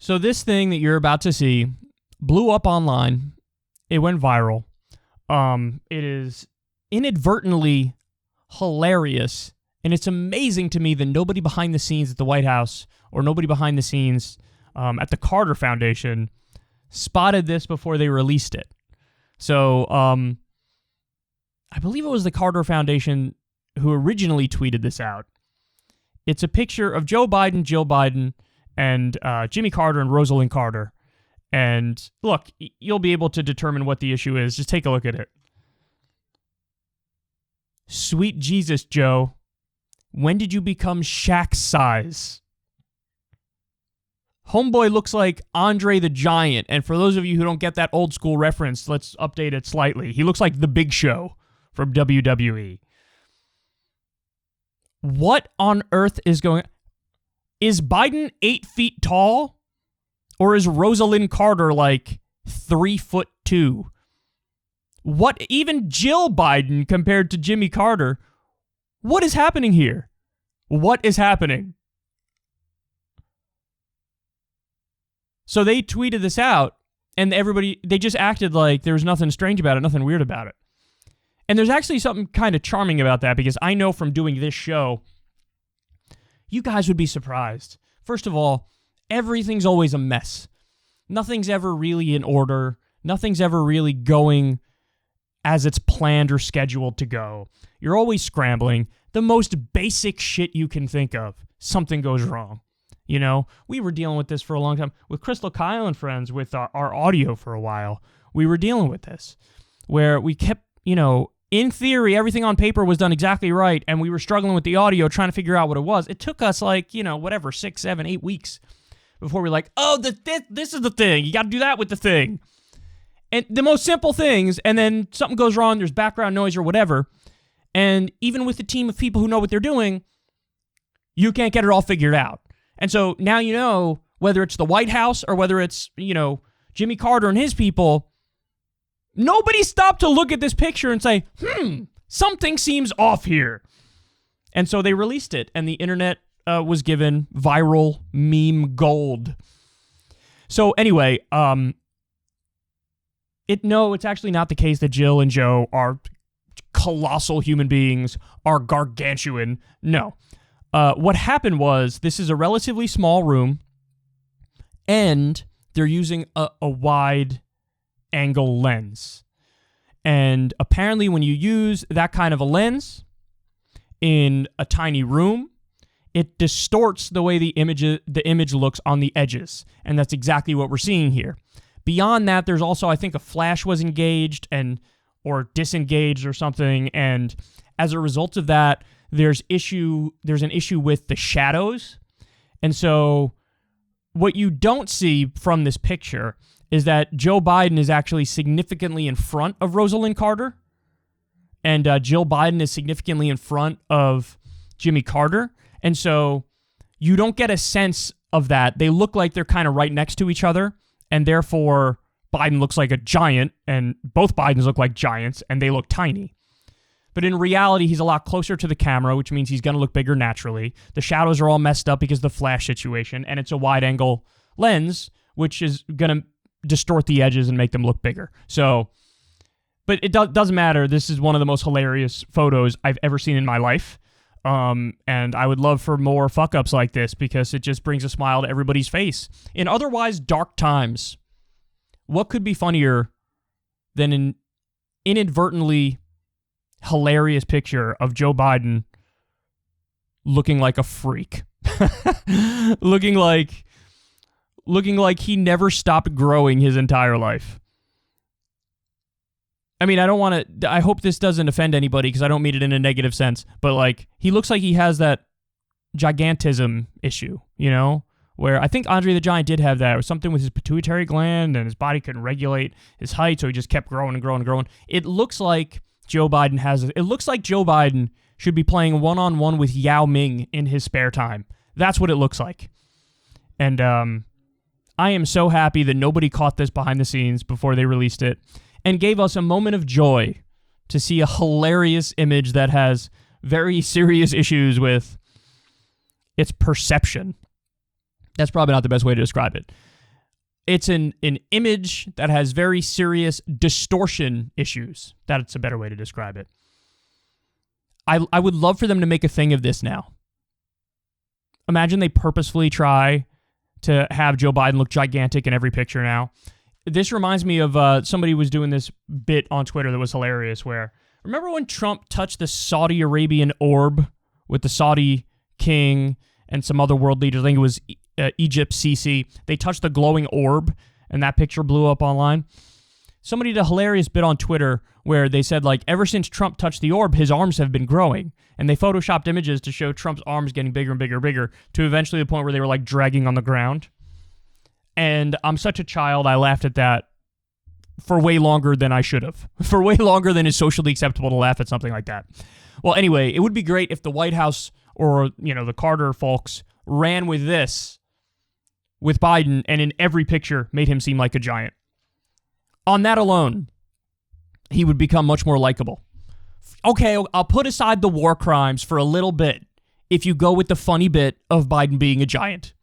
So this thing that you're about to see blew up online. It went viral. It is inadvertently hilarious, and it's amazing to me that nobody behind the scenes at the White House or nobody behind the scenes at the Carter Foundation spotted this before they released it. So I believe it was the Carter Foundation who originally tweeted this out. It's a picture of Joe Biden, Jill Biden, and Jimmy Carter and Rosalynn Carter. And look, you'll be able to determine what the issue is. Just take a look at it. Sweet Jesus, Joe. When did you become Shaq size? Homeboy looks like Andre the Giant. And for those of you who don't get that old school reference, let's update it slightly. He looks like The Big Show from WWE. What on earth is going on? Is Biden 8 feet tall? Or is Rosalynn Carter like 3'2"? What, even Jill Biden compared to Jimmy Carter? What is happening here? What is happening? So they tweeted this out, and they just acted like there was nothing strange about it, nothing weird about it. And there's actually something kind of charming about that, because I know from doing this show, you guys would be surprised. First of all, everything's always a mess. Nothing's ever really in order. Nothing's ever really going as it's planned or scheduled to go. You're always scrambling. The most basic shit you can think of, something goes wrong. You know, we were dealing with this for a long time. With Crystal Kyle and friends, with our audio for a while, we were dealing with this, where we kept, in theory, everything on paper was done exactly right, and we were struggling with the audio, trying to figure out what it was. It took us 6, 7, 8 weeks before we're like, oh, this is the thing. You got to do that with the thing. And the most simple things, and then something goes wrong, there's background noise or whatever, and even with a team of people who know what they're doing, you can't get it all figured out. And so now you know, whether it's the White House or whether it's, Jimmy Carter and his people, nobody stopped to look at this picture and say, something seems off here. And so they released it, and the internet was given viral meme gold. So anyway, it's actually not the case that Jill and Joe are colossal human beings, are gargantuan. No. What happened was, this is a relatively small room, and they're using a wide angle lens. And apparently when you use that kind of a lens in a tiny room, it distorts the way the image looks on the edges. And that's exactly what we're seeing here. Beyond that, there's also, I think, a flash was engaged or disengaged or something, and as a result of that, there's an issue with the shadows. And so what you don't see from this picture is that Joe Biden is actually significantly in front of Rosalynn Carter, and Jill Biden is significantly in front of Jimmy Carter. And so you don't get a sense of that. They look like they're kind of right next to each other, and therefore Biden looks like a giant, and both Bidens look like giants, and they look tiny. But in reality, he's a lot closer to the camera, which means he's going to look bigger naturally. The shadows are all messed up because of the flash situation, and it's a wide-angle lens, which is going to distort the edges and make them look bigger. So, but it doesn't matter. This is one of the most hilarious photos I've ever seen in my life. And I would love for more fuck-ups like this, because it just brings a smile to everybody's face. In otherwise dark times, what could be funnier than an inadvertently hilarious picture of Joe Biden looking like a freak? looking like he never stopped growing his entire life. I mean, I hope this doesn't offend anybody, because I don't mean it in a negative sense, but he looks like he has that gigantism issue, where I think Andre the Giant did have that. It was something with his pituitary gland, and his body couldn't regulate his height, so he just kept growing and growing and growing. It looks like Joe Biden should be playing one-on-one with Yao Ming in his spare time. That's what it looks like. And I am so happy that nobody caught this behind the scenes before they released it, and gave us a moment of joy to see a hilarious image that has very serious issues with its perception. That's probably not the best way to describe it. It's an image that has very serious distortion issues. That's a better way to describe it. I would love for them to make a thing of this now. Imagine they purposefully try to have Joe Biden look gigantic in every picture now. This reminds me of somebody was doing this bit on Twitter that was hilarious where, remember when Trump touched the Saudi Arabian orb with the Saudi king and some other world leaders? I think it was Egypt, Sisi. They touched the glowing orb, and that picture blew up online. Somebody did a hilarious bit on Twitter where they said, like, ever since Trump touched the orb, his arms have been growing. And they photoshopped images to show Trump's arms getting bigger and bigger and bigger to eventually the point where they were, like, dragging on the ground. And I'm such a child, I laughed at that for way longer than I should have. For way longer than is socially acceptable to laugh at something like that. Well, anyway, it would be great if the White House or, the Carter folks ran with this with Biden and in every picture made him seem like a giant. On that alone, he would become much more likable. Okay, I'll put aside the war crimes for a little bit if you go with the funny bit of Biden being a giant.